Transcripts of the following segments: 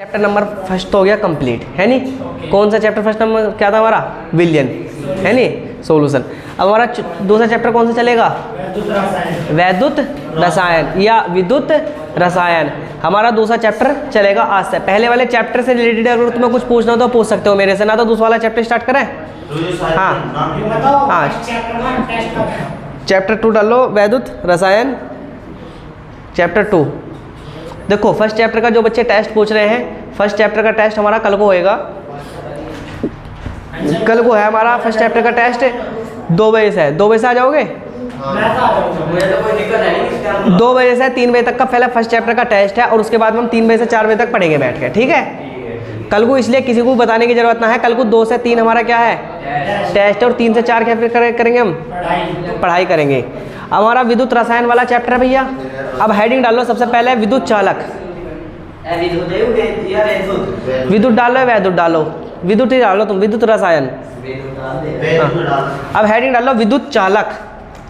Chapter number first तो हो गया कंप्लीट, है नी। कौन सा चैप्टर फर्स्ट नंबर क्या था हमारा? विलयन, है नी, सॉल्यूशन। अब हमारा दूसरा चैप्टर कौन सा चलेगा? वैद्युत रसायन या विद्युत रसायन। हमारा दूसरा चैप्टर चलेगा आज से। पहले वाले चैप्टर से रिलेटेड अगर तुम्हें कुछ पूछना हो तो पूछ सकते हो मेरे से, ना तो दूसरा वाला चैप्टर स्टार्ट करें। हाँ हाँ, चैप्टर 2 डालो, वैद्युत रसायन चैप्टर 2। देखो फर्स्ट चैप्टर का जो बच्चे टेस्ट पूछ रहे हैं, फर्स्ट चैप्टर का टेस्ट हमारा कल को होएगा। कल को है हमारा फर्स्ट चैप्टर का टेस्ट 2 बजे से। 2 बजे से आ जाओगे? 2 बजे से 3 बजे तक का पहले फर्स्ट चैप्टर का टेस्ट है, और उसके बाद हम 3 बजे से 4 बजे तक पढ़ेंगे बैठ के, ठीक है। कल को इसलिए किसी को बताने की जरूरत ना है। कल को 2 से 3 हमारा क्या है? टेस्ट। और 3 से 4 क्या करेंगे हम? पढ़ाई करेंगे। हमारा विद्युत रसायन वाला चैप्टर है भैया। अब हेडिंग डालो सबसे पहले विद्युत चालक। विद्युत डालो, वैद्युत डालो, विद्युत ही डालो तुम, विद्युत रसायन। अब हेडिंग डालो विद्युत चालक।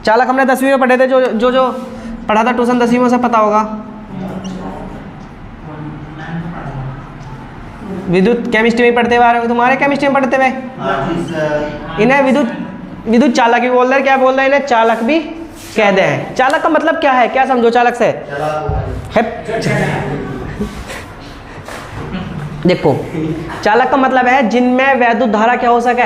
चालक हमने 10वीं में पढ़े थे, जो पढ़ा था ट्यूशन 10वीं में से पता होगा। विद्युत केमिस्ट्री में पढ़ते हुए तुम्हारे केमिस्ट्री में पढ़ते हुए इन्हें विद्युत चालक भी बोल रहे हैं। क्या बोल रहे हैं इन्हें? चालक भी कहते हैं। चालक का मतलब क्या है? क्या समझो चालक से? देखो चालक का मतलब है जिनमें वैद्युत धारा क्या हो सके?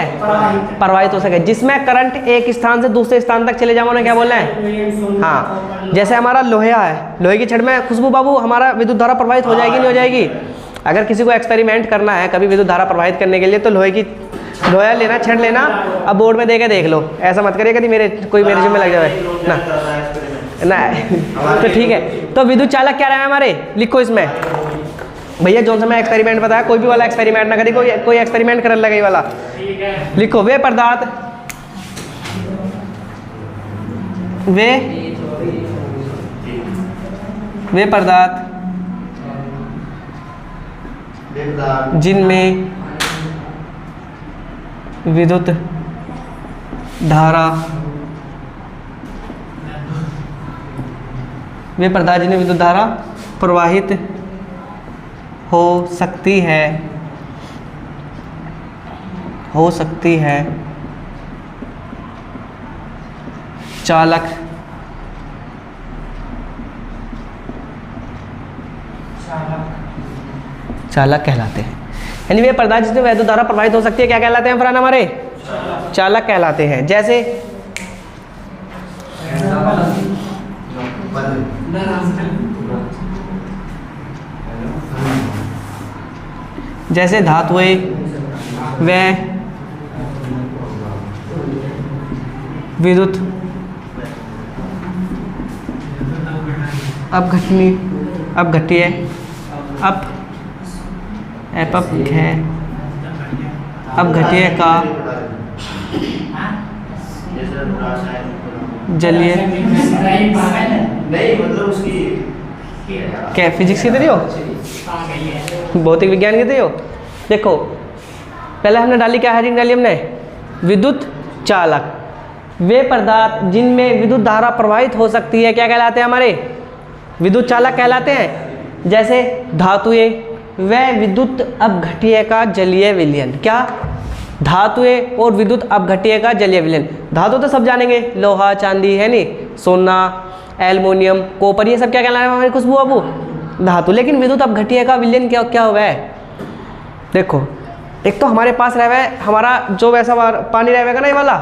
प्रवाहित हो सके। जिसमें करंट एक स्थान से दूसरे स्थान तक चले जाओ, उन्हें क्या बोलना है? हाँ, जैसे हमारा लोहा है, लोहे की छड़ में खुशबू बाबू हमारा विद्युत धारा प्रवाहित हो जाएगी नहीं हो जाएगी? अगर किसी को एक्सपेरिमेंट करना है कभी विद्युत धारा प्रवाहित करने के लिए तो लोहा लेना, छड़ लेना, अब बोर्ड में देके देख लो। ऐसा मत करिए कभी कोई मेरे जिम्मे लग जाए ना तो ठीक है। तो विद्युत चालक क्या रहे हैं हमारे? लिखो इसमें भैया जो सा मैं एक्सपेरिमेंट बताया, कोई भी वाला एक्सपेरिमेंट ना करी, कोई एक्सपेरिमेंट करने लगे वाला। लिखो वे पदार्थ, वे पदार्थ जिनमें विद्युत धारा, वे पदार्थ जिनमें विद्युत धारा प्रवाहित हो सकती है, चालक कहलाते हैं। यानी वे पदार्थ जिसमें वैद्युत धारा प्रवाहित हो सकती है क्या कहलाते हैं फरहान? हमारे चालक कहलाते हैं। जैसे धातुएं व विद्युत अपघट्य का जलीय, क्या फिजिक्स की तरी हो, भौतिक विज्ञान की तरी हो? देखो पहले हमने डाली क्या हेडिंग डाली हमने? विद्युत चालक। वे पदार्थ जिनमें विद्युत धारा प्रवाहित हो सकती है क्या कहलाते हैं? हमारे विद्युत चालक कहलाते हैं। जैसे धातुएं व विद्युत अपघट्य का जलीय विलयन। क्या? धातुएं और विद्युत अपघट्य का जलीय विलयन। धातु तो सब जानेंगे, लोहा, चांदी, है नी, सोना, एल्युमिनियम, कॉपर, ये सब क्या कहलाए हमारी खुशबू बाबू? धातु। लेकिन विद्युत अपघट्य का विलयन क्या हुआ है? देखो एक तो हमारे पास रह है हमारा जो वैसा पानी रहेगा ना, ये वाला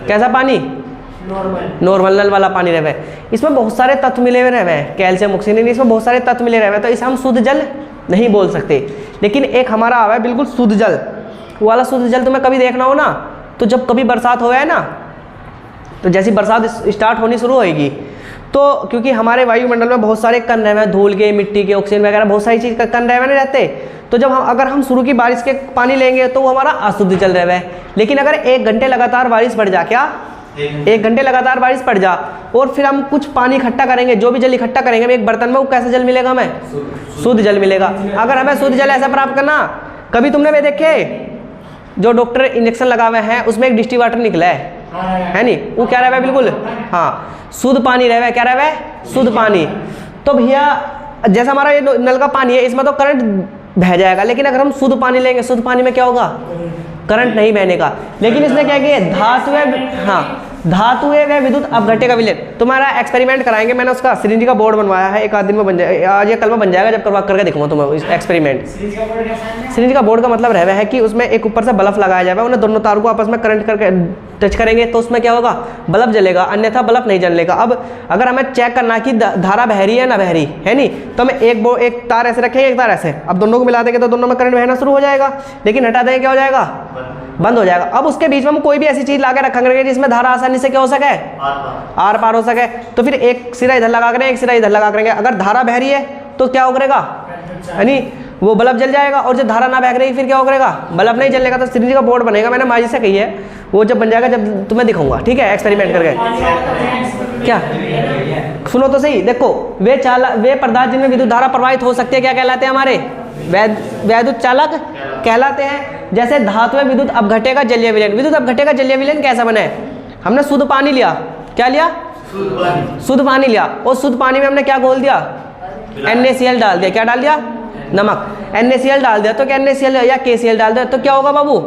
कैसा पानी? नॉर्मल नल वाला पानी रहे। इसमें बहुत सारे तत्व मिले हुए रहे, कैल्शियम, ऑक्सीजन, इसमें बहुत सारे तत्व मिले रहे, तो इसे हम शुद्ध जल नहीं बोल सकते। लेकिन एक हमारा आवा है बिल्कुल शुद्ध जल, वो वाला शुद्ध जल तुम्हें कभी देखना हो ना, तो जब कभी बरसात हो है ना, तो जैसी बरसात स्टार्ट होनी शुरू होएगी तो क्योंकि हमारे वायुमंडल में बहुत सारे कण रहे हैं, धूल के, मिट्टी के, ऑक्सीजन वगैरह बहुत सारी चीज़ कण रहे नहीं रहते, तो जब अगर हम शुरू की बारिश के पानी लेंगे तो वो हमारा अशुद्ध जल रहे है। लेकिन अगर 1 घंटे लगातार बारिश पड़ जा, क्या 1 घंटे लगातार बारिश पड़ जा, और फिर हम कुछ पानी इकट्ठा करेंगे, जो भी जल इकट्ठा करेंगे हम एक बर्तन में, वो कैसा जल मिलेगा? हमें शुद्ध जल मिलेगा। अगर हमें शुद्ध जल ऐसा प्राप्त करना, कभी तुमने वे देखे जो डॉक्टर इंजेक्शन लगा हुए हैं उसमें एक डिस्टी वाटर निकला है नी, वो क्या रहा है बिल्कुल, हाँ शुद्ध पानी रहा है, क्या रहा है? शुद्ध पानी। तो भैया जैसा हमारा ये नल का पानी है, इसमें तो करंट बह जाएगा। लेकिन अगर हम शुद्ध पानी लेंगे, शुद्ध पानी में क्या होगा, करंट नहीं बहने का। लेकिन इसने क्या किया, धातुएं, हाँ धातुएं व विद्युत अपघट्य का विलयन। तुम्हारा एक्सपेरिमेंट कराएंगे, मैंने उसका सिरिंज का बोर्ड बनवाया है, एक आध दिन में बन जाएगा, आज या कल में बन जाएगा, जब करवा करके दिखाऊंगा तुम्हें एक्सपेरिमेंट। सिरिंज का बोर्ड का मतलब रहता है कि उसमें एक ऊपर से बल्ब लगाया जाएगा, उन्हें दोनों तारों को आपस में करंट करके टच करेंगे तो उसमें क्या होगा, बल्ब जलेगा, अन्यथा बल्ब नहीं जलेगा। अब अगर हमें चेक करना कि धारा बह रही है ना बह रही है नहीं, तो हमें एक तार ऐसे रखेंगे, एक तार ऐसे, अब दोनों को मिला देंगे तो दोनों में करंट बहना शुरू हो जाएगा। लेकिन हटा देंगे क्या हो जाएगा, बंद हो जाएगा। अब उसके बीच में हम कोई भी ऐसी चीज लगा रखेंगे जिसमें धारा आसानी से क्या हो सके, आर पार हो सके। तो फिर एक सिरा इधर लगा करेंगे, एक सिरा इधर लगा करेंगे। अगर धारा बह रही है तो क्या हो करेगा, यानी वो बल्ब जल जाएगा, और जब धारा ना बह रही फिर क्या हो करेगा, बल्ब नहीं जलेगा। तो सिरिंज का बोर्ड बनेगा, मैंने माजी से कही है, वो जब बन जाएगा जब तुम्हें दिखाऊंगा, ठीक है, एक्सपेरिमेंट करके। क्या सुनो तो सही, देखो वे पदार्थ जिनमें विद्युत धारा प्रवाहित हो सकती है क्या कहलाते हैं, हमारे वैद्युत चालक कहलाते हैं। जैसे धातु में विद्युत अपघट्य का जलीय विलयन। विद्युत अपघट्य का जलीय विलयन कैसा बना है, हमने शुद्ध पानी लिया, क्या लिया, शुद्ध पानी लिया, और शुद्ध पानी में हमने क्या घोल दिया, NaCl डाल दिया। क्या डाल दिया, नमक। NaCl डाल दिया, तो क्या NaCl या KCl डाल दिया, तो क्या होगा बाबू,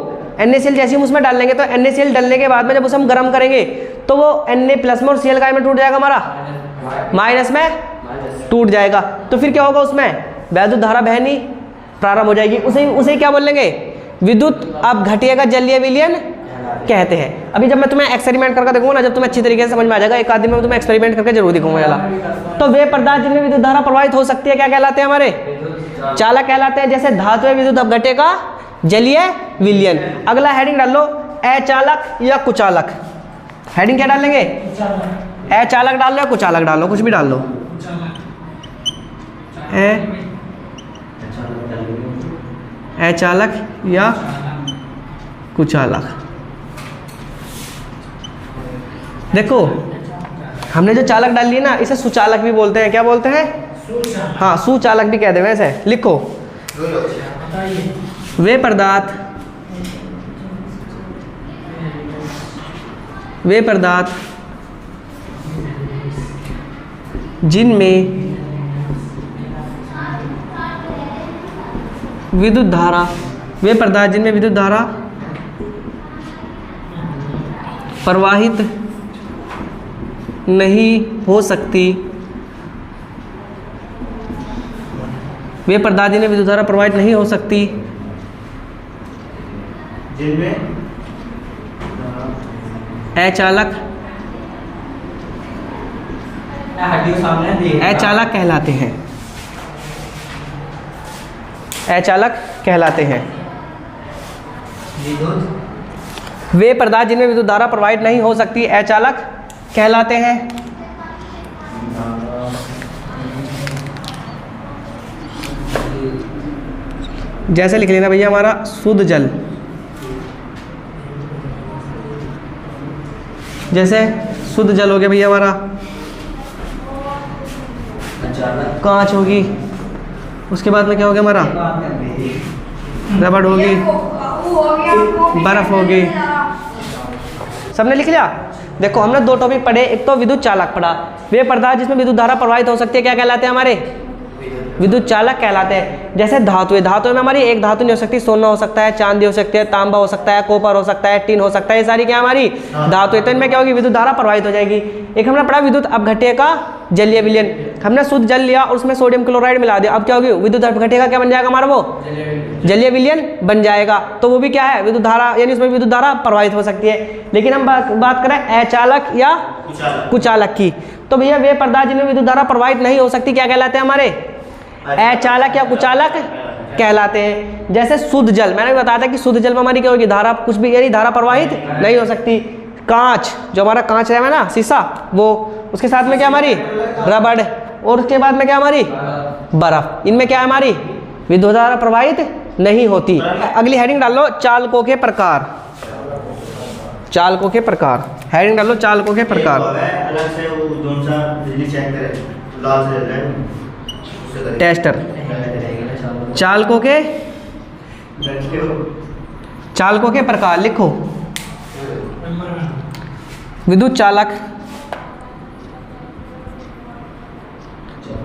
NaCl जैसे हम उसमें डाल लेंगे तो NaCl डालने के बाद में जब उसे हम गर्म करेंगे तो वो Na प्लस में और Cl का में टूट जाएगा, हमारा माइनस में टूट जाएगा। तो फिर क्या होगा, उसमें वैद्युत धारा बहनी प्रारंभ हो जाएगी। उसे क्या बोल लेंगे, विद्युत अपघट्य का जलीय विलयन कहते हैं। अभी जब मैं तुम्हें एक्सपेरिमेंट करके देखूंगा ना, जब तुम्हें अच्छी तरीके से समझ में आ जाएगा, एक आध दिन में तुम्हें एक्सपेरिमेंट करके जरूर दिखाऊंगा वाला। तो वे पदार्थ जिनमें विद्युत धारा प्रवाहित हो सकती है क्या कहलाते हैं, हमारे चालक कहलाते हैं। जैसे धातु में विद्युत अपघट्य का जलीय विलयन। अगला हेडिंग डाल लो, अचालक या कुचालक। हेडिंग क्या डाल लेंगे, अचालक डाल लो या कुचालक डाल लो, कुछ भी डाल लो। अचालक या कुचालक। देखो हमने जो चालक डाल ली ना, इसे सुचालक भी बोलते हैं। क्या बोलते हैं, हाँ सुचालक भी कहते हैं। वैसे लिखो, वे पदार्थ जिनमें विद्युत धारा, वे पदार्थ जिनमें विद्युत धारा प्रवाहित नहीं हो सकती, वे पदार्थ जिनमें विद्युत धारा प्रवाहित नहीं हो सकती, जिनमें अचालक कहलाते हैं, अचालक कहलाते हैं। वे पदार्थ जिनमें विद्युत धारा प्रवाहित नहीं हो सकती अचालक कहलाते हैं। जैसे लिख लेना भैया, हमारा शुद्ध जल, जैसे शुद्ध जल हो गया भैया हमारा, कांच होगी, उसके बाद में क्या हो गया हमारा, रबड़ होगी, बर्फ होगी। सबने लिख लिया। देखो हमने दो टॉपिक पढ़े, एक तो विद्युत चालक पढ़ा। वे पदार्थ जिसमें विद्युत धारा प्रवाहित हो सकती है क्या कहलाते हैं, हमारे विद्युत चालक कहलाते हैं। जैसे धातु में हमारी एक धातु नहीं हो सकती, सोना हो सकता है, चांदी हो सकती है, तांबा हो सकता है, कॉपर हो सकता है, टिन हो सकता है, ये सारी क्या हमारी धातु है। तो इनमें क्या होगी, विद्युत धारा प्रवाहित हो जाएगी। एक हमने पढ़ा विद्युत अपघट्य का जलीय विलयन। हमने शुद्ध जल लिया और उसमें सोडियम क्लोराइड मिला दिया, अब क्या होगी, विद्युत अपघट्य का क्या बन जाएगा हमारा, वो जलीय विलयन बन जाएगा। तो वो भी क्या है, विद्युत धारा, यानी उसमें विद्युत धारा प्रवाहित हो सकती है। लेकिन हम बात करें अचालक या कुचालक की, तो भैया वे पदार्थ जिनमें विद्युत धारा प्रवाहित नहीं हो सकती क्या कहलाते हैं, हमारे अचालक या कुचालक कहलाते हैं। जैसे शुद्ध जल, मैंने बताया था कि शुद्ध जल में हमारी क्या होगी, धारा कुछ भी, यानी धारा प्रवाहित नहीं हो सकती। कांच, जो हमारा कांच है ना, शीशा, वो, उसके साथ में क्या हमारी रबड़, और उसके बाद में क्या हमारी बर्फ। इनमें क्या है, हमारी विद्युत धारा प्रवाहित नहीं होती। अगली हेडिंग डाल लो, चालकों के प्रकार। चालकों के प्रकार, हेडिंग डाल लो, चालकों के प्रकार। टेस्टर, चालकों के प्रकार लिखो। विद्युत चालक,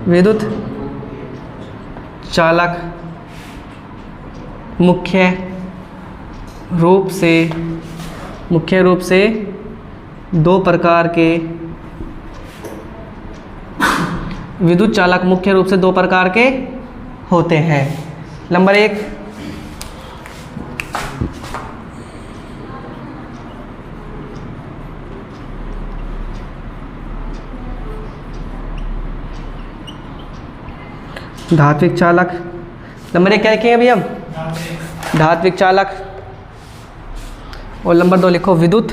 विद्युत चालक मुख्य रूप से दो प्रकार के विद्युत चालक मुख्य रूप से दो प्रकार के होते हैं। नंबर 1 धात्विक चालक। नंबर 1 क्या लिखेंगे अभी हम? धात्विक चालक। और नंबर 2 लिखो विद्युत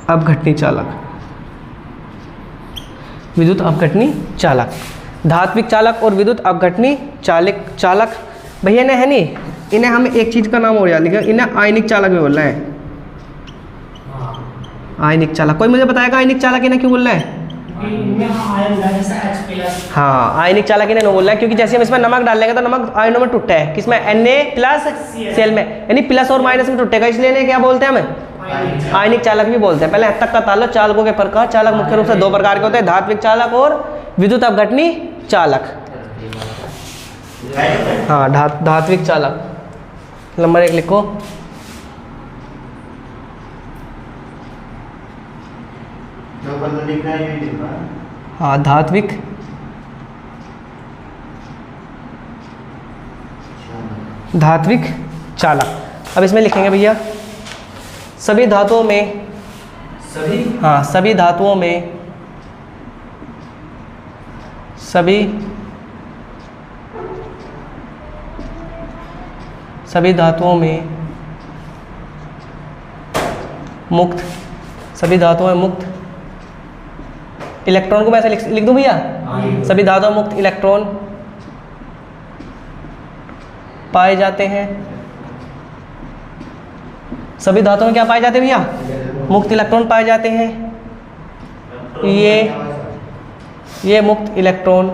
अपघटनी चालक। विद्युत अपघटनी चालक, धात्विक चालक और विद्युत अपघटनी चालक भैया ने है नहीं, इन्हें हम एक चीज का नाम और याद लिखा, इन्हें आयनिक चालक भी बोलना है। आयनिक चालक, कोई मुझे बताएगा आयनिक चालक इन्हें क्यों बोलना है? हाँ, आयनिक चालक इन्हें बोलना है क्योंकि जैसे हम इसमें नमक डाल लेंगे तो नमक आयनों में टूटता है, किसमें? Na+Cl में, यानी प्लस और माइनस में टूटेगा, इसलिए इन्हें क्या बोलते हैं? हमें आयनिक चालक भी बोलते हैं। पहले हद तक का ताल्लुक चालकों के प्रकार। चालक मुख्य रूप से दो प्रकार के होते हैं, धात्विक चालक और विद्युत अपघटनी चालक। हाँ, धात्विक चालक। नंबर 1 लिखो हाँ, धात्विक चालक। अब इसमें लिखेंगे भैया सभी धातुओं में मुक्त इलेक्ट्रॉन को मैं ऐसे लिख दूं भैया, सभी धातुओं में मुक्त इलेक्ट्रॉन पाए जाते हैं। सभी धातुओं में क्या पाए जाते हैं भैया? मुक्त इलेक्ट्रॉन पाए जाते हैं। ये मुक्त इलेक्ट्रॉन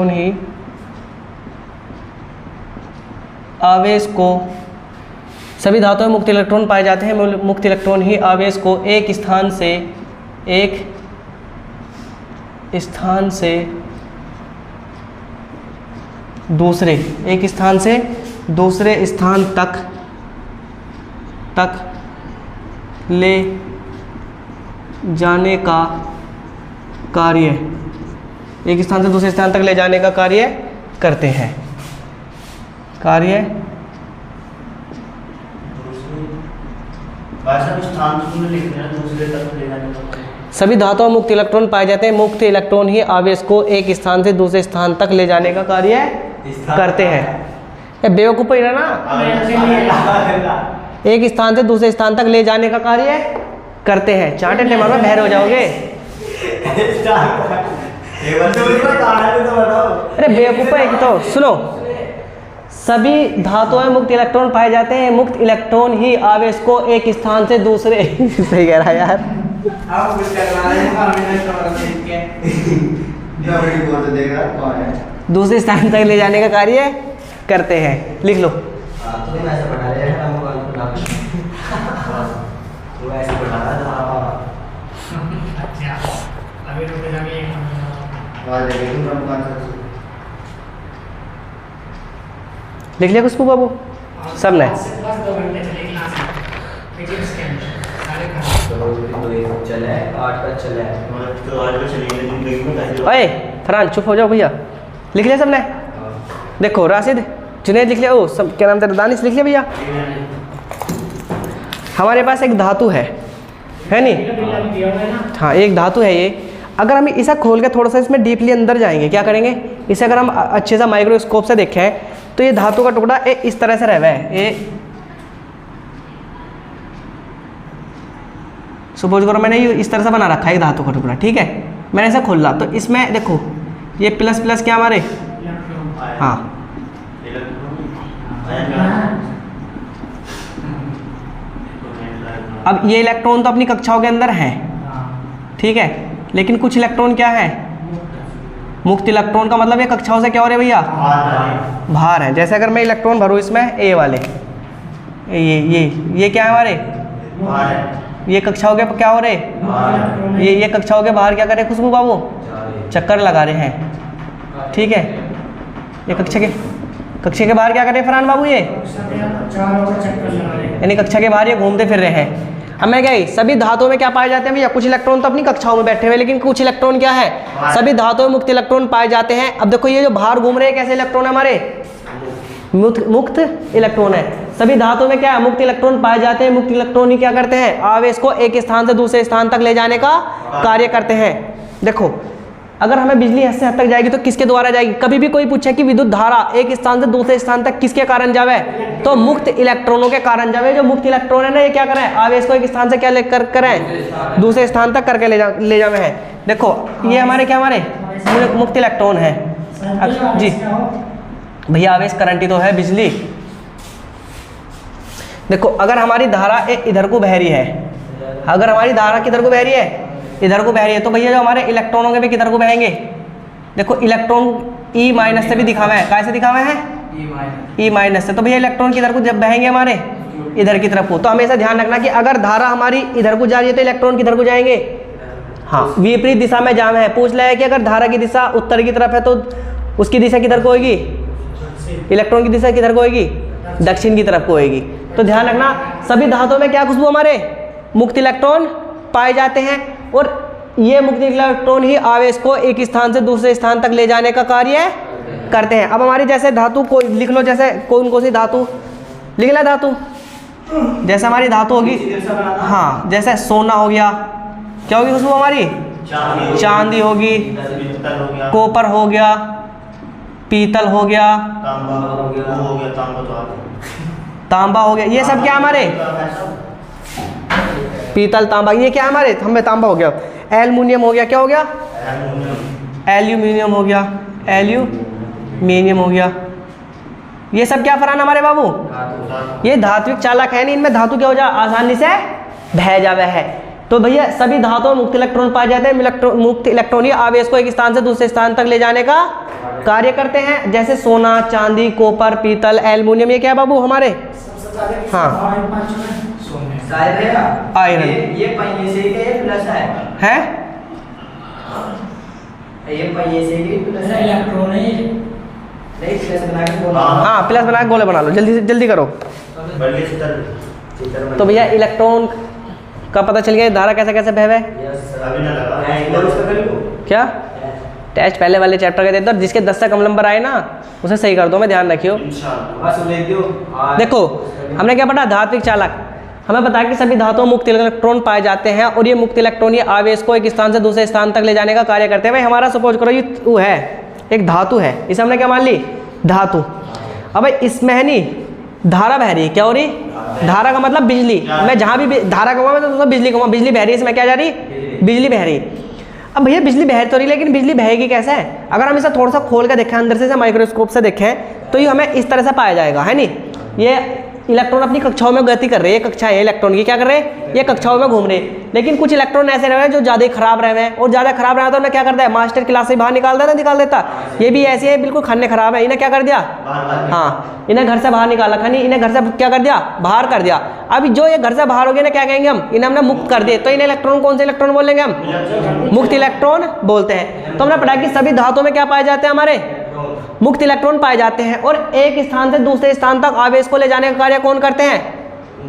ही आवेश को, सभी धातुओं में मुक्त इलेक्ट्रॉन पाए जाते हैं। मुक्त इलेक्ट्रॉन ही आवेश को एक स्थान से दूसरे स्थान तक ले जाने का कार्य, एक स्थान से दूसरे स्थान तक ले जाने का कार्य करते हैं। सभी धातुओं में मुक्त इलेक्ट्रॉन पाए जाते हैं। मुक्त इलेक्ट्रॉन ही आवेश को एक स्थान से दूसरे स्थान तक ले जाने का कार्य करते हैं। बेवकूफ ही ना, एक स्थान से दूसरे स्थान तक ले जाने का कार्य करते हैं। चाटे टेमर में बहर हो जाओगे। अरे बेवकूफ है तो सुनो, सभी धातुओं में मुक्त इलेक्ट्रॉन पाए जाते हैं। मुक्त इलेक्ट्रॉन ही आवेश को एक स्थान से दूसरे सही कह रहा है यार, दूसरे स्थान तक ले जाने का कार्य करते हैं। लिख लो। लिख लिया खुशबू बाबू सब ने? अरे फरहान चुप हो जाओ भैया। लिख लिया सबने? देखो राशिद, जुनैद लिख लिया। ओ सब क्या नाम तेरा? दानिश लिख लिया भैया? हमारे पास एक धातु है नहीं? हाँ, एक धातु है ये। अगर हम इसे खोल के थोड़ा सा इसमें डीपली अंदर जाएंगे, क्या करेंगे? इसे अगर हम अच्छे से माइक्रोस्कोप से देखें तो ये धातु का टुकड़ा इस तरह से रह है। ये सपोज करो मैंने ये इस तरह से बना रखा है एक धातु का टुकड़ा, ठीक है? मैंने इसे खोला तो इसमें देखो ये प्लस प्लस क्या हमारे, हाँ अब ये इलेक्ट्रॉन तो अपनी कक्षाओं के अंदर हैं, ठीक है? लेकिन कुछ इलेक्ट्रॉन क्या है? मुक्त इलेक्ट्रॉन का मतलब ये कक्षाओं से क्या हो रहे भैया? बाहर है। जैसे अगर मैं इलेक्ट्रॉन भरूँ इसमें ए वाले, ये क्या है हमारे, ये कक्षाओं के क्या हो रहे, ये कक्षाओं के बाहर क्या कर रहे खुशबू बाबू, चक्कर लगा रहे हैं, ठीक है। ये कक्षा के बाहर क्या कर रहे फरहान बाबू, ये यानी कक्षा के बाहर ये घूमते फिर रहे हैं। अब मैं क्या, सभी धातुओं में क्या पाए जाते हैं भैया, कुछ इलेक्ट्रॉन तो अपनी कक्षाओं में बैठे हुए, लेकिन कुछ इलेक्ट्रॉन क्या है, सभी धातुओं में मुक्त इलेक्ट्रॉन पाए जाते हैं। अब देखो ये जो बाहर घूम रहे हैं कैसे इलेक्ट्रॉन है हमारे, मुक्त इलेक्ट्रॉन है। सभी धातुओं में क्या है, मुक्त इलेक्ट्रॉन पाए जाते हैं। मुक्त इलेक्ट्रॉन ही क्या करते हैं, आवेश को एक स्थान से दूसरे स्थान तक ले जाने का कार्य करते हैं। देखो अगर हमें बिजली हद से हद तक जाएगी तो किसके द्वारा जाएगी, कभी भी कोई पूछे कि विद्युत धारा एक स्थान से दूसरे स्थान तक किसके कारण जावे, तो मुक्त इलेक्ट्रॉनों के कारण जावे। जो मुक्त इलेक्ट्रॉन है ना, ये क्या करें, आवेश को एक स्थान से क्या लेकर करें, दूसरे स्थान तक करके ले जावे हैं। देखो ये हमारे क्या, हमारे मुक्त इलेक्ट्रॉन है। जी भैया आवेश करंट ही तो है बिजली। देखो अगर हमारी धारा इधर को बह रही है, अगर हमारी धारा किधर को बह रही है, इधर को बह रही है, तो भैया जो हमारे इलेक्ट्रॉनों के भी किधर को बहेंगे। देखो इलेक्ट्रॉन ई माइनस से भी दिखा हुआ है, कैसे दिखा हुआ है, ई माइनस से। तो भैया इलेक्ट्रॉन किधर को जब बहेंगे हमारे, इधर की तरफ को। तो हमेशा ध्यान रखना कि अगर धारा हमारी इधर को जा रही है तो इलेक्ट्रॉन किधर को जाएंगे, हाँ विपरीत दिशा में जाम है। पूछ लिया है कि अगर धारा की दिशा उत्तर की तरफ है तो उसकी दिशा किधर को होगी, इलेक्ट्रॉन की दिशा किधर को होगी, दक्षिण की तरफ को होगी। तो ध्यान रखना सभी धातुओं में क्या खुशबू, हमारे मुक्त इलेक्ट्रॉन पाए जाते हैं, और ये मुक्त इलेक्ट्रॉन ही आवेश को एक स्थान से दूसरे स्थान तक ले जाने का कार्य करते हैं। अब हमारी जैसे धातु को लिख लो, जैसे कौन कौन सी धातु लिख ला, धातु जैसे हमारी धातु होगी, हाँ जैसे सोना हो गया, क्या होगी खुशबू हमारी, चांदी होगी, कॉपर हो गया, पीतल हो गया, तांबा हो गया, ये सब क्या हमारे, पीतल तांबा, ये क्या हमारे, हमें तांबा हो गया। एल्युमिनियम हो गया, क्या हो गया, एल्यूमिनियम हो गया, एल्यूमिनियम हो गया। ये सब क्या फरहान हमारे बाबू, ये धात्विक चालक है, नहीं इनमें धातु क्या हो जा आसानी से बह जावे है। तो भैया सभी धातुओं में मुक्त इलेक्ट्रॉन पाए जाते हैं। मुक्त इलेक्ट्रॉन ही आवेश को एक स्थान से दूसरे स्थान तक ले जाने का कार्य करते हैं। जैसे सोना, चांदी, कॉपर, पीतल, एल्युमिनियम, ये क्या है बाबू हमारे, हाँ आयरन, ये पहिए से के प्लस है ये पहिए से के प्लस है, इलेक्ट्रॉन है नहीं, प्लस बना के गोला, हाँ प्लस बना के गोले बना लो, जल्दी करो। तो भैया इलेक्ट्रॉन का पता चल गया, धारा कैसे कैसे बहवे क्या, टेस्ट पहले वाले चैप्टर के देते और जिसके 10 से कम नंबर आए ना उसे सही कर दो, मैं ध्यान रखियो। देखो हमने क्या पढ़ा, धात्विक चालक, हमें पता है कि सभी धातुओं में मुक्त इलेक्ट्रॉन पाए जाते हैं, और ये मुक्त इलेक्ट्रॉन ये आवेश को एक स्थान से दूसरे स्थान तक ले जाने का कार्य करते हैं। भाई हमारा सपोज करो ये वो है एक धातु है, इसे हमने क्या मान ली, धातु। अब इसमें है नहीं धारा बह रही है, क्या हो रही, धारा का मतलब बिजली। मैं जहाँ भी धारा कहूँगा मैं तो बिजली कहूँगा, बिजली बह रही है, इसमें क्या जा रही, बिजली बह रही। अब भैया बिजली बह तो रही, लेकिन बिजली बहेगी कैसे, अगर हम इसे थोड़ा सा खोल के देखें, अंदर से माइक्रोस्कोप से देखें तो ये हमें इस तरह से पाया जाएगा, है नहीं। ये इलेक्ट्रॉन अपनी कक्षाओं में गति कर रहे हैं, ये कक्षाएं इलेक्ट्रॉन की क्या कर रहे हैं, ये कक्षाओं में घूम रहे हैं। लेकिन कुछ इलेक्ट्रॉन ऐसे रहे हैं जो ज़्यादा खराब रहे हैं, और ज़्यादा खराब रहा तो उन्हें क्या करता है, मास्टर क्लास से बाहर निकाल देता। ये भी ऐसे है बिल्कुल खाने खराब है, इन्हें क्या कर दिया, हाँ इन्हें घर से बाहर निकाला, खानी इन्हें घर से क्या कर दिया, बाहर कर दिया। अभी जो ये घर से बाहर हो गए ना, क्या कहेंगे हम, इन्हें हमने मुक्त कर दिए, तो इन्हें इलेक्ट्रॉन कौन से इलेक्ट्रॉन बोलेंगे हम, मुक्त इलेक्ट्रॉन बोलते हैं। तो हमने पढ़ा कि सभी धातुओं में क्या पाए जाते हैं, हमारे मुक्त इलेक्ट्रॉन पाए जाते हैं, और एक स्थान से दूसरे स्थान तक आवेश को ले जाने का कार्य कौन करते हैं,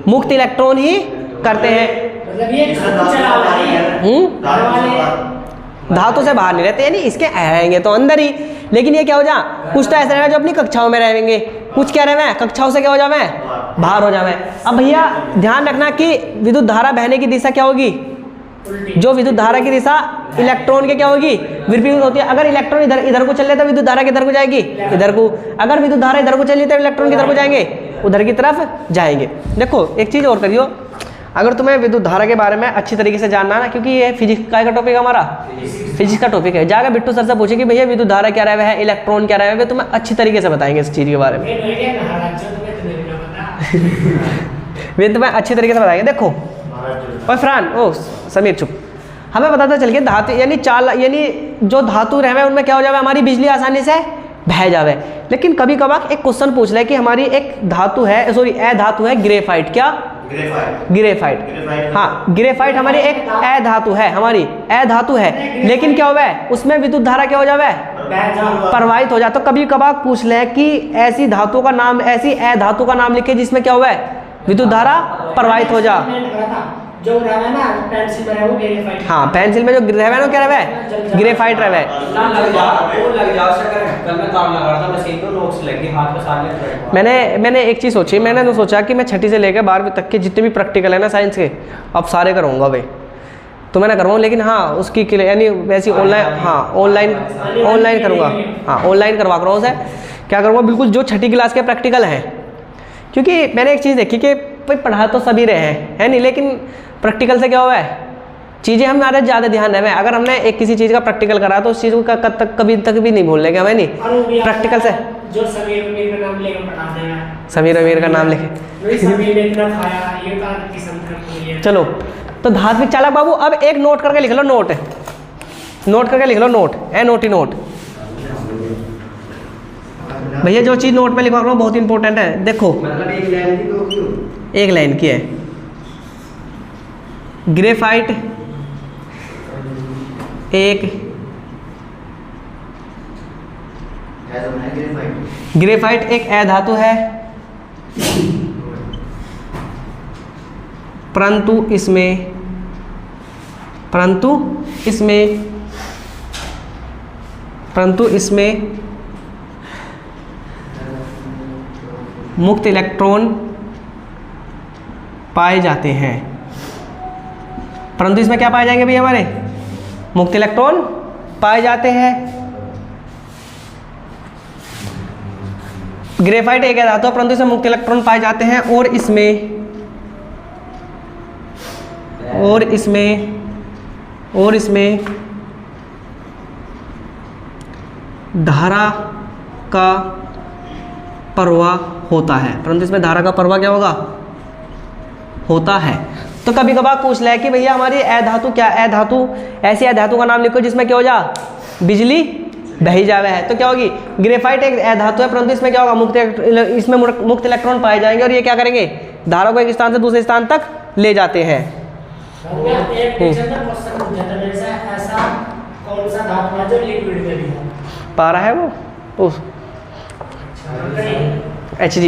मुक्त इलेक्ट्रॉन ही करते हैं। धातु से बाहर नहीं रहते, यानी इसके रहेंगे तो अंदर ही, लेकिन ये क्या हो जा, कुछ तो ऐसा रहेगा जो अपनी कक्षाओं में रहेंगे, कुछ क्या रहे कक्षाओं से क्या हो जावे, बाहर हो जावे। अब भैया ध्यान रखना कि विद्युत धारा बहने की दिशा क्या होगी, जो विद्युत धारा की दिशा इलेक्ट्रॉन के क्या होगी, विपरीत होती है। अगर इलेक्ट्रॉन इधर को चल रहे तो विद्युत धारा किधर को जाएगी, इधर को। अगर विद्युत धारा इधर को चली तो इलेक्ट्रॉन किधर को जाएंगे, उधर की तरफ जाएंगे। देखो एक चीज़ और करियो, अगर तुम्हें विद्युत धारा के बारे में अच्छी तरीके से जानना है ना, क्योंकि ये फिजिक्स का टॉपिक है हमारा, फिजिक्स का टॉपिक है, जाकर बिट्टू सर से पूछे कि भैया विद्युत धारा क्या रहा है, इलेक्ट्रॉन क्या रहा है, तुम्हें अच्छी तरीके से बताएंगे इस चीज़ के बारे में। वे तुम्हें अच्छी तरीके से बताएंगे। देखो और फरहान, ओ समीर चुप, हमें पता चल गया धातु यानी जो धातु रहे उनमें क्या हो जाए, हमारी बिजली आसानी से बह जावे। लेकिन कभी कभार एक क्वेश्चन पूछ ले कि हमारी एक धातु है, सॉरी ए धातु है ग्रेफाइट, क्या ग्रेफाइट, हाँ ग्रेफाइट हमारी एक ए धातु है, हमारी ए धातु है, लेकिन क्या हुआ है उसमें विद्युत धारा क्या हो जावे, प्रवाहित हो जाता। तो कभी कभार पूछ ले कि ऐसी धातु का नाम, ऐसी ए धातु का नाम लिखे जिसमें क्या हुआ है विद्युत धारा प्रवाहित हो जा। जो रहे ना पेंसिल में वो ग्रेफाइट, हाँ पेंसिल में जो रहे ना क्या रहे, ग्रेफाइट रहे। ना लग जा, वो लग जा उससे करें। कल मैं काम लगा रहा था, मैं सीख तो नोट्स लेके हाथ में सारे मैंने एक चीज़ सोची, मैंने तो सोचा कि मैं 6ठी से लेकर 12वीं तक के जितने भी प्रैक्टिकल है ना साइंस के, अब सारे करूँगा भाई, तो मैंने करवाऊँ, लेकिन हाँ उसकी यानी वैसी ऑनलाइन, हाँ ऑनलाइन करूँगा, हाँ ऑनलाइन करवा कर रहा हूँ उसे। क्या करूँगा, बिल्कुल जो 6ठी क्लास के प्रैक्टिकल हैं, क्योंकि मैंने एक चीज़ देखी कि भाई पढ़ा तो सभी रहे हैं है नहीं, लेकिन प्रैक्टिकल से क्या हुआ है चीज़ें हमारे ज़्यादा ध्यान रहे। अगर हमने एक किसी चीज़ का प्रैक्टिकल करा तो उस चीज़ को कभी तक भी नहीं भूल लेंगे हमें, नहीं प्रैक्टिकल से। जो समीर अमीर का नाम लेकर पढ़ा देगा, समीर अमीर का नाम लिखे, समीर ने इतना खाया, ये कहा किस्म कर। चलो तो धात्विक चालक बाबू अब एक नोट करके लिख लो, नोट करके लिख लो, नोट भैया जो चीज़ नोट में लिखवा रहा हूँ बहुत इंपॉर्टेंट है। देखो मतलब एक लाइन की है, ग्रेफाइट एक ए धातु है, परंतु इसमें मुक्त इलेक्ट्रॉन पाए जाते हैं। परंतु इसमें क्या पाए जाएंगे भैया हमारे, मुक्त इलेक्ट्रॉन पाए जाते हैं। ग्रेफाइट एक धातु है परंतु इसमें मुक्त इलेक्ट्रॉन पाए जाते हैं, और इसमें धारा का प्रवाह होता है, परंतु इसमें धारा का प्रवाह क्या होता है। तो कभी कभार पूछ ले कि भैया हमारी ए धातु क्या, ए धातु ऐसी ए धातु का नाम लिखो जिसमें क्या हो जा, बिजली बही जावे है, तो क्या होगी, ग्रेफाइट एक ए धातु है परंतु इसमें क्या होगा, इसमें मुक्त इलेक्ट्रॉन पाए जाएंगे और ये क्या करेंगे, धारा को एक स्थान से दूसरे स्थान तक ले जाते हैं। एक टीचर ने क्वेश्चन पूछा था मेरे से, ऐसा कौन सा धातु है जो लिक्विड में भी है, पारा है वो उस Hg,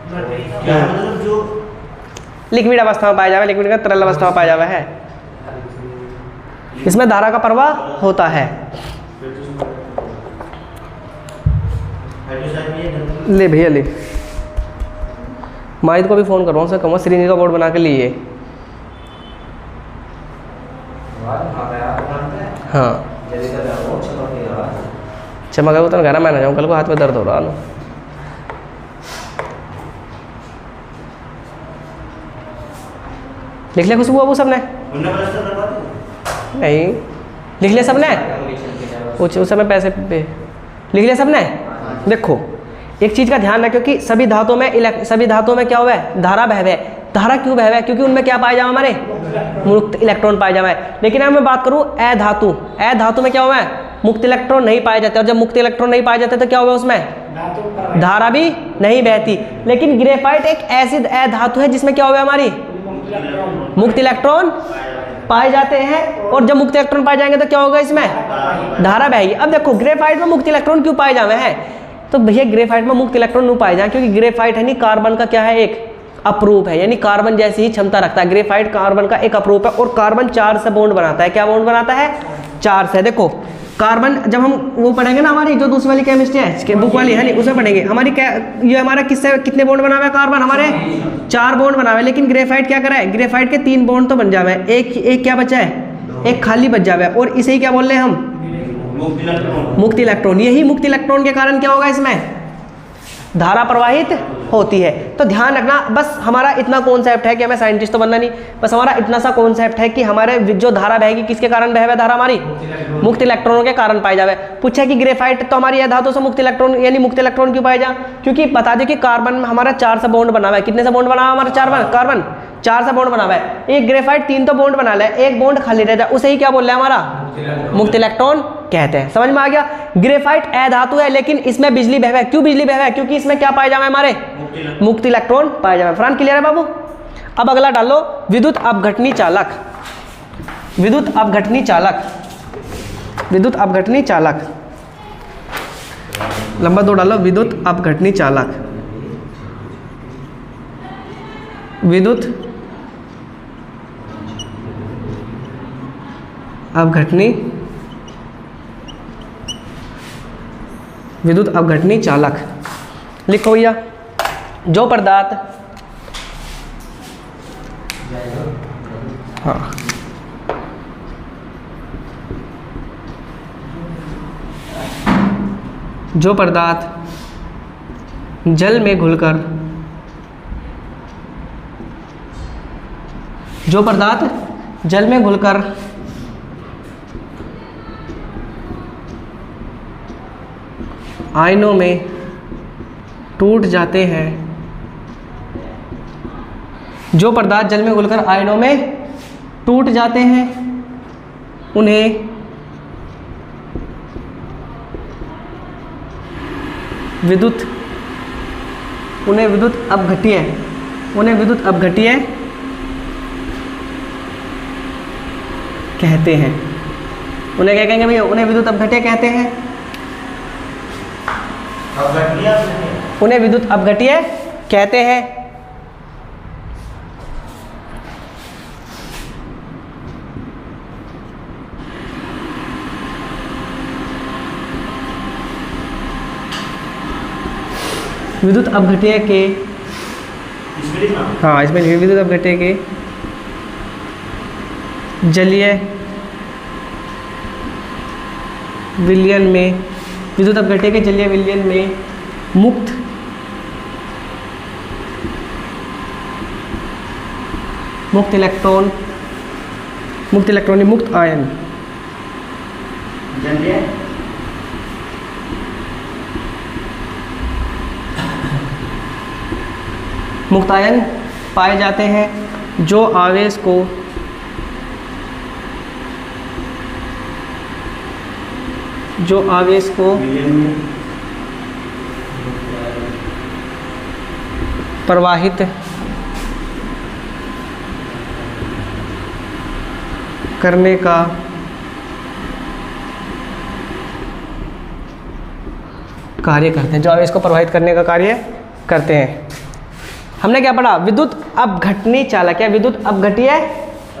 मतलब जो लिक्विड अवस्था में पाया जावे, लिक्विड का तरल अवस्था में पाया जावा है, इसमें धारा का प्रवाह होता है। ले भैया ले, माहिद को भी फ़ोन करवाऊँ सर, कहूँगा श्रीनी का बोर्ड बना के लिए। हाँ चमक गया तो घर में ना जाऊँ, कल को हाथ में दर्द हो रहा है। लिख लिया खुशबू बाबू सबने, नहीं लिख लिया सबने, उस समय पैसे पे लिख लिया सबने। देखो एक चीज़ का ध्यान रखो कि सभी धातुओं में क्या हुआ है, धारा बहवे। धारा क्यों बहवे, क्योंकि उनमें क्या पाया जाए, हमारे मुक्त इलेक्ट्रॉन पाए जाए। लेकिन अब मैं बात करूँ ए धातु में क्या हुआ है, मुक्त इलेक्ट्रॉन नहीं पाए जाते, और जब मुक्त इलेक्ट्रॉन नहीं पाए जाते तो क्या हुआ, उसमें धारा भी नहीं बहती। लेकिन ग्रेफाइट एक ऐसी ए धातु है जिसमें क्या हुआ है, हमारी मुक्त इलेक्ट्रॉन पाए जाते हैं, और जब मुक्त इलेक्ट्रॉन पाए जाएंगे तो क्या होगा, इसमें धारा बहेगी। अब देखो ग्रेफाइट में मुक्त इलेक्ट्रॉन क्यों पाए जावे हैं, तो भैया ग्रेफाइट में मुक्त इलेक्ट्रॉन नहीं पाए जाए क्योंकि ग्रेफाइट है नहीं कार्बन का क्या है, एक अपरूप है, यानी कार्बन जैसी ही क्षमता रखता है। ग्रेफाइट कार्बन का एक अपरूप है, और कार्बन 4 से बॉन्ड बनाता है। क्या बॉन्ड बनाता है, 4 से। देखो कार्बन जब हम वो पढ़ेंगे ना, हमारी जो दूसरी वाली केमिस्ट्री है बुक वाली है नहीं, उसमें पढ़ेंगे हमारी क्या, ये हमारा किससे कितने बॉन्ड बना हुआ है, कार्बन हमारे 4 बॉन्ड बना हुआ है। लेकिन ग्रेफाइट क्या करा है, ग्रेफाइट के 3 बॉन्ड तो बन जावे, एक क्या बचा है, एक खाली बच जावे, और इसे ही क्या बोल रहे हैं हम, मुक्त इलेक्ट्रॉन। यही मुक्त इलेक्ट्रॉन के कारण क्या होगा, इसमें धारा प्रवाहित होती है। तो ध्यान रखना, बस हमारा इतना कॉन्सेप्ट है कि हमें साइंटिस्ट तो बनना नहीं, बस हमारा इतना सा कॉन्सेप्ट है कि हमारे जो धारा बहेगी किसके कारण बहे धारा हमारी मुक्त इलेक्ट्रॉनों के कारण पाई जावे। पूछा कि ग्रेफाइट तो हमारी धातु से मुक्त इलेक्ट्रॉन यानी मुक्त इलेक्ट्रॉन क्यों पाए जा, क्योंकि बता दो कि कार्बन में हमारा 4 से बॉन्ड बना हुआ है। कितने से बॉन्ड बना हुआ हमारा कार्बन 4 से बॉन्ड बना हुआ है। एक ग्रेफाइट 3 तो बॉन्ड बना ले, एक बॉन्ड खाली रह जाए, उसे ही क्या बोल रहे हैं हमारा मुक्त इलेक्ट्रॉन कहते हैं। समझ में आ गया। ग्रेफाइट अधातु है लेकिन इसमें बिजली बहवे। क्यों बिजली बहवे, क्योंकि इसमें क्या पाए जावे हमारे मुक्त इलेक्ट्रॉन पाए जावे। फरहान क्लियर है बाबू। अब अगला डालो विद्युत अपघटनी चालक। विद्युत अपघटनी चालक, विद्युत अपघटनी चालक, लंबा 2 डालो। विद्युत अपघटनी चालक, विद्युत अपघटनी, विद्युत अपघटनी चालक। लिखो भैया, जो पदार्थ, हाँ, जो पदार्थ जल में घुलकर, जो पदार्थ जल में घुलकर आयनों में टूट जाते हैं, जो पदार्थ जल में घुलकर आयनों में टूट जाते हैं उन्हें विद्युत अपघट्य, उन्हें विद्युत अपघट्य कहते हैं। उन्हें क्या कहेंगे भैया, उन्हें विद्युत अपघट्य कहते हैं। उन्हें विद्युत अपघट्य कहते हैं। विद्युत अपघट्य के, हाँ इसमें विद्युत अपघट्य के जलीय विलयन में, विद्युत अपघट्य के जलीय विलयन में मुक्त इलेक्ट्रॉन, मुक्त आयन, मुक्त आयन पाए जाते हैं जो आवेश को प्रवाहित करने का कार्य करते हैं, जो आवेश को प्रवाहित करने का कार्य करते हैं। हमने क्या पढ़ा, विद्युत अपघटनी चालक या विद्युत अपघट्य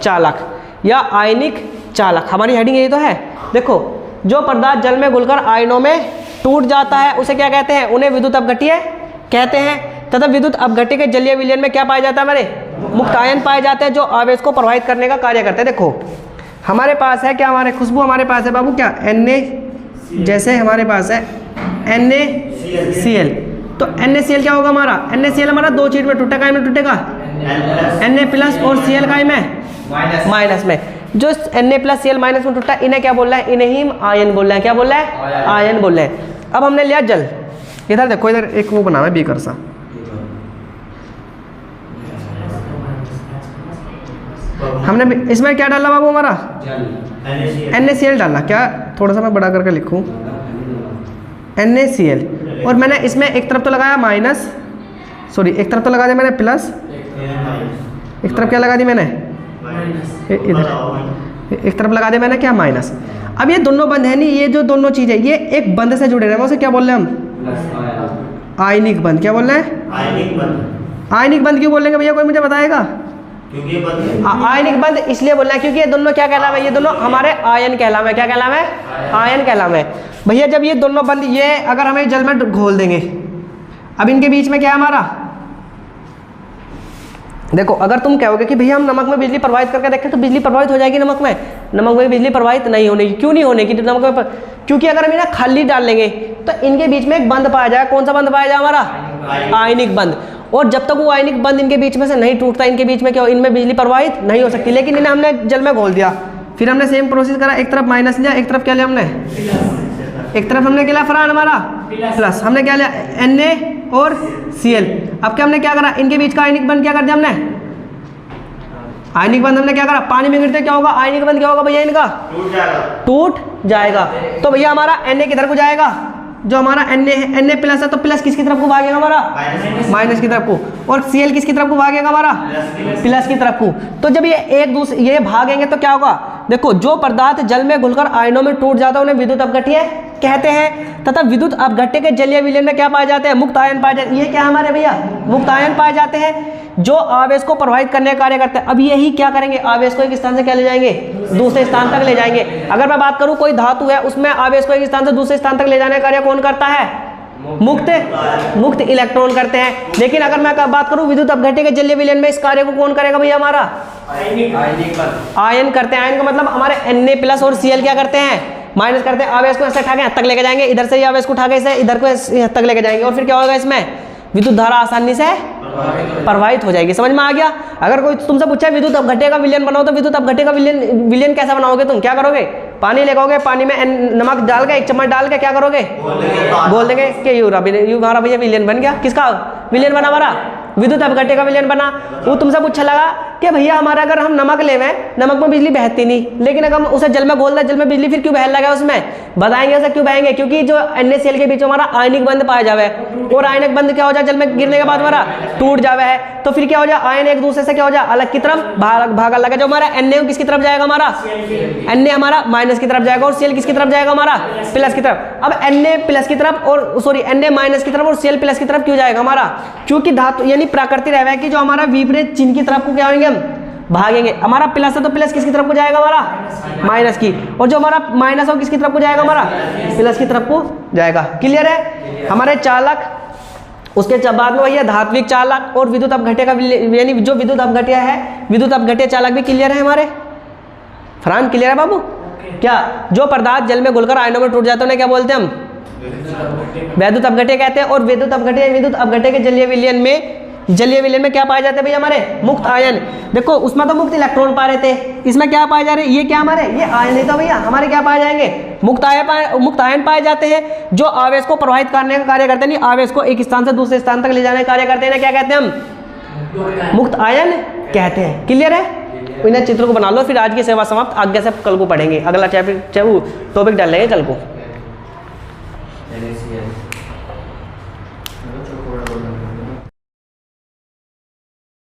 चालक या आयनिक चालक, हमारी हेडिंग यही तो है। देखो, जो पदार्थ जल में घुलकर आयनों में टूट जाता है उसे क्या कहते हैं, उन्हें विद्युत अपघट्य कहते हैं। तथा विद्युत अपघट्य के जलीय विलयन में क्या पाया जाता है, हमारे मुक्त आयन पाए जाते हैं जो आवेश को प्रवाहित करने का कार्य करते हैं। देखो हमारे पास है क्या, हमारे खुशबू हमारे पास है बाबू क्या, Na, जैसे हमारे पास है NaCl, तो NaCl क्या होगा हमारा, NaCl हमारा 2 चीज में टूटेगा, काय में टूटेगा Na+ और Cl काय में माइनस में। जो Na+Cl- में टूटा इन्हें क्या बोल रहा है, इन्हें ही आयन बोल रहा है। क्या बोल रहा है, आयन बोल रहे हैं। अब हमने लिया जल, इधर देखो, इधर एक वो बना हुआ है बीकर सा, हमने इसमें क्या डाला बाबू हमारा NaCl डाला। क्या, थोड़ा सा मैं बड़ा करके लिखूं, NaCl, और मैंने इसमें एक तरफ तो लगाया माइनस, सॉरी एक तरफ तो लगा दिया मैंने प्लस, एक तरफ क्या लगा दी मैंने, इधर एक तरफ लगा दिया मैंने क्या, माइनस। अब ये दोनों बंद है नहीं, ये जो दोनों चीज़ है ये एक बंद से जुड़े रहे, उसे क्या बोल रहे हैं हम, आयनिक बंद। क्या बोल रहे हैं, आयनिक बंद क्यों बोलेंगे भैया, कोई मुझे बताएगा? आयनिक बंद इसलिए बोलना है क्योंकि ये दोनों क्या कहलावे, ये दोनों हमारे आयन कहलावे। क्या कहलावे, आयन कहलावे। भैया जब ये दोनों बंद, ये अगर हमें जल में घोल देंगे, अब इनके बीच में क्या है हमारा, देखो अगर तुम कहोगे कि भैया हम नमक में बिजली प्रवाहित करके देखें तो बिजली प्रवाहित हो जाएगी नमक में बिजली प्रवाहित नहीं होने की। क्यों नहीं होने की नमक में, क्योंकि अगर हम इन्हें खाली डाल लेंगे तो इनके बीच में एक बंद पाया जाएगा। कौन सा बंद पाया जाएगा हमारा, आयनिक बंध। और जब तक वो आयनिक बंध इनके बीच में से नहीं टूटता, इनके बीच में क्या इनमें बिजली प्रवाहित नहीं हो सकती। लेकिन इन्हें हमने जल में घोल दिया, फिर हमने सेम प्रोसेस करा, एक तरफ माइनस लिया, एक तरफ क्या लिया हमने, एक तरफ हमने क्या लिया फरहान हमारा प्लस, हमने क्या लिया Na और Cl। अब क्या हमने क्या करा, इनके बीच का आयनिक बंध क्या कर दिया हमने, आयनिक बंध हमने क्या करा, पानी में गिरते क्या होगा, आयनिक बंध क्या होगा भैया इनका, टूट जाएगा। तो भैया हमारा Na किधर को जाएगा, जो हमारा Na प्लस है तो प्लस किसकी तरफ को भागेगा हमारा, माइनस की तरफ को, और Cl किसकी तरफ को भागेगा हमारा, प्लस की तरफ को। तो जब ये एक दूसरे ये भागेंगे तो क्या होगा, देखो जो पदार्थ जल में घुलकर आयनों में टूट जाता है उन्हें विद्युत अपघट्य कहते हैं, तथा विद्युत अपघट्य के जलीय विलयन में क्या पाए जाते हैं, मुक्त आयन पाए जाते हैं। ये क्या हमारे भैया, मुक्त आयन पाए जाते हैं जो आवेश को प्रभावित करने का कार्य करते हैं। अब यही क्या करेंगे, आवेश को एक स्थान से क्या ले जाएंगे, दूसरे स्थान तक ले जाएंगे। अगर मैं बात करूं कोई धातु है उसमें आवेश को एक स्थान से दूसरे स्थान तक ले जाने का कार्य कौन करता है, मुक्त इलेक्ट्रॉन करते हैं। लेकिन अगर मैं बात करूं विद्युत अपघट्य के जलीय विलयन में इस कार्य को कौन करेगा भैया, हमारा आयन करते हैं। आयन का मतलब हमारे Na प्लस और Cl क्या करते हैं, माइनस करते हैं। आवेश को ऐसे उठा के यहाँ तक लेके जाएंगे, इधर से ही आवेश को उठा के इसे इधर को यहाँ तक लेके जाएंगे, और फिर क्या होगा इसमें विद्युत धारा आसानी से प्रवाहित हो जाएगी। समझ में आ गया। अगर कोई तुमसे पूछे विद्युत अपघट्य का विलयन बनाओ तो विद्युत अपघट्य का विलयन कैसा बनाओगे, तुम क्या करोगे, पानी लेगोगे, पानी में नमक डाल के 1 चम्मच डाल के क्या करोगे, बोल देंगे कि यू हमारा भैया विलयन बन गया। किसका विलयन बना, हमारा विद्युत अपघट्य का विलयन बना। वो तुमसे पूछा लगा कि भैया हमारा अगर हम नमक लेवे, नमक में बिजली बहती नहीं, लेकिन अगर हम उसे जल में घोल दें, जल में बिजली फिर क्यों बहने लगा उसमें, बताएंगे उसे क्यों बहेंगे, क्योंकि जो NaCl के बीच में हमारा आयनिक बंध पाया जावे, और आयनिक बंध क्या हो जाए, जल में गिरने के बाद हमारा टूट जावे है, तो फिर क्या हो जाए, आयन एक दूसरे से क्या हो जाए, अलग की तरफ भागा लगा। जो हमारा Na किसकी तरफ जाएगा, हमारा Na हमारा माइनस की तरफ जाएगा, और Cl किसकी तरफ जाएगा, हमारा प्लस की तरफ। अब Na प्लस की तरफ और सॉरी Na माइनस की तरफ और Cl प्लस की तरफ क्यों जाएगा हमारा, क्योंकि धातु यानी प्रकृति रह कि जो हमारा विपरीत चिन्ह की तरफ को क्या होंगे, हम भागेंगे। हमारा प्लस है तो प्लस किसकी तरफ को जाएगा, हमारा माइनस की, और जो हमारा माइनस हो किसकी तरफ को जाएगा, हमारा प्लस की तरफ को जाएगा। क्लियर है। हमारे चालक, उसके बाद में भैया धात्विक चालक और विद्युत अपघट्य का यानी जो विद्युत अपघट्य है, विद्युत अपघट्य चालक भी क्लियर है हमारे फरहान, क्लियर है बाबू। क्या जो पदार्थ जल में घुलकर आयनों में टूट जाते हैं उन्हें क्या बोलते हैं हम, वैद्युत अपघट्य कहते हैं। और विद्युत अपघट्य के जलीय विलयन में क्या पाए जाते हैं भैया, हमारे मुक्त आयन। देखो उसमें तो मुक्त इलेक्ट्रॉन पा रहे थे, इसमें क्या पाए जा रहे हैं, ये क्या हमारे ये आयन नहीं तो भैया हमारे क्या पाए जाएंगे, मुक्त आयन पाए जाते हैं जो आवेश को प्रवाहित करने का कार्य करते हैं, नहीं आवेश को एक स्थान से दूसरे स्थान तक ले जाने का कार्य करते हैं, क्या कहते हैं हम, मुक्त आयन कहते हैं। क्लियर है। इन्हें चित्र को बना लो, फिर आज की सेवा समाप्त, आगे से कल को पढ़ेंगे, अगला टॉपिक डाल लेंगे कल को।